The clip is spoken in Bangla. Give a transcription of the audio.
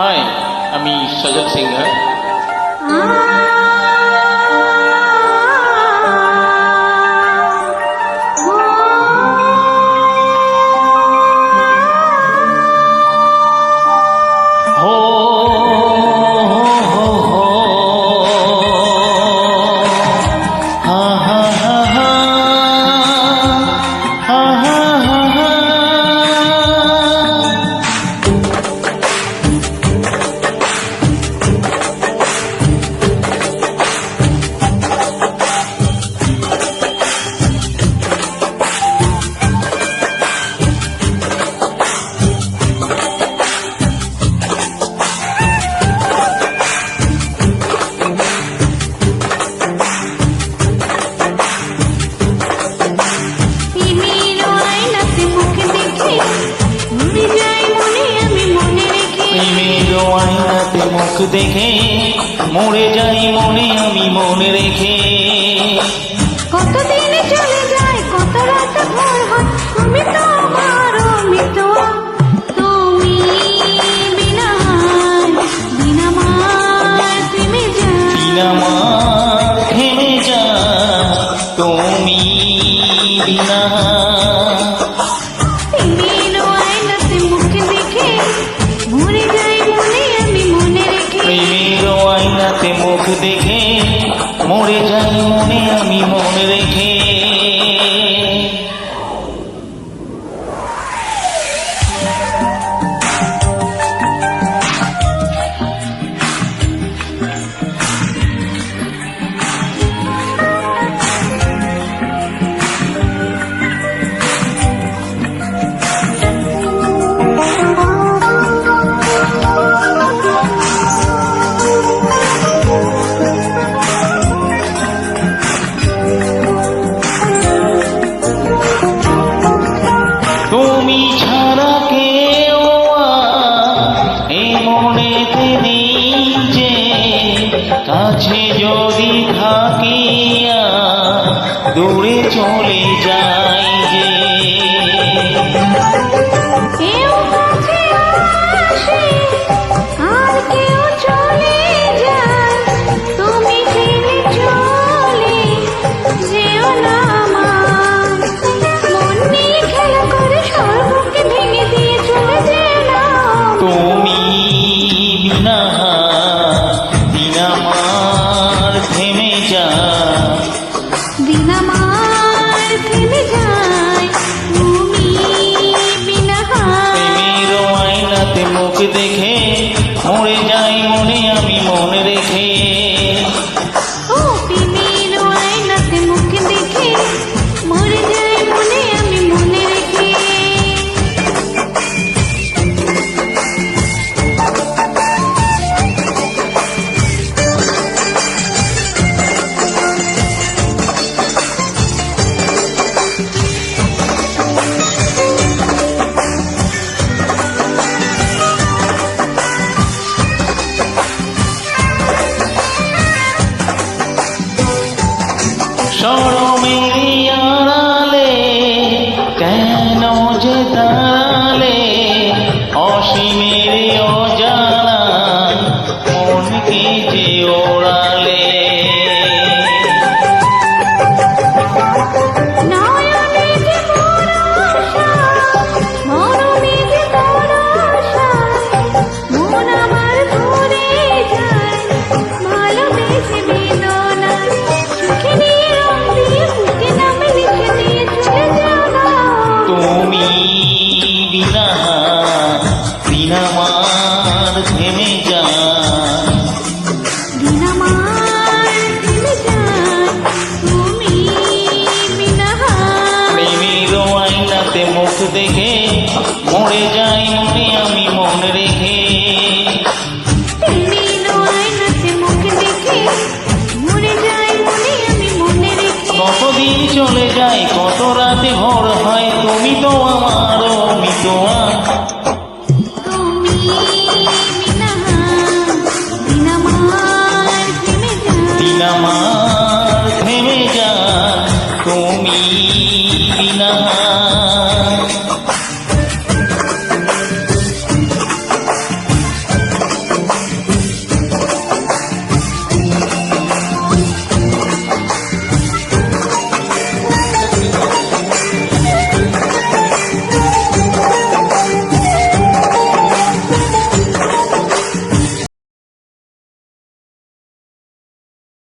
হাই, আমি সজল সিংহা। আয়নাতে মুখ দেখে মরে যাই মনে আমি মনে রেখে। কতদিন চলে যায় কত রাত ভোর হয় তুমি তো আমার মিতোয়া তুমি বিনা মার থেমে যা বিনা মার থেমে যা তুমি বিনা। আয়নাতে মুখ দেখে মরে যাই মনে আমি মনে রেখে। প্রেমের আয়নাতে মুখ দেখে মরে যাই মনে আমি মনে রেখে। তুমি ছাড়া কেউ এ মনেতে নেই যে, কাছে যদি থাকিয়া দূরে চলে যাই যে। কেউ কাছে আসে আর কেউ চলে যায় তুমি ফিরে চলে যেও না আমার। মন নিয়ে খেলা করে সর্বকে ভেঙে দিয়ে চলে যেও না। তুমি বিনা বিনা মার থেমে যা বিনা মার থেমে যায় তুমি বিনা প্রেমের আয়নাতে মুখ দেখে মরে যাই মনে আমি মনে রেখে। ও প্রেমের আয়নাতে মুখ দেখে মরে যায় মনে আমি মনে রেখে। শরমের আড়ালে কেন যে দাঁড়ালে, অসীমের অজানা মনকে যে ওড়ালে। নয়নে যে মোর আশা, মরণে যে তোর আশা, মন আমার ঘুরে যায় ভালোবেসে বেদনায়। চোখে নিয়ে রং দিয়ে বুকে নামে লিখে দিয়ে চলে যাও না। তুমি বিনা বিনা মার থেমে যা বিনা মার থেমে যায় তুমি বিনা প্রেমের আয়নাতে মুখ দেখে মরে যাই মনে আমি মনে রেখে। প্রেমের আয়নাতে মুখ দেখে মরে যায় মনে আমি মনে রেখে। কতদিন চলে যায় কত রাতে ভোর হয় তুমি তো আমার মিতোয়া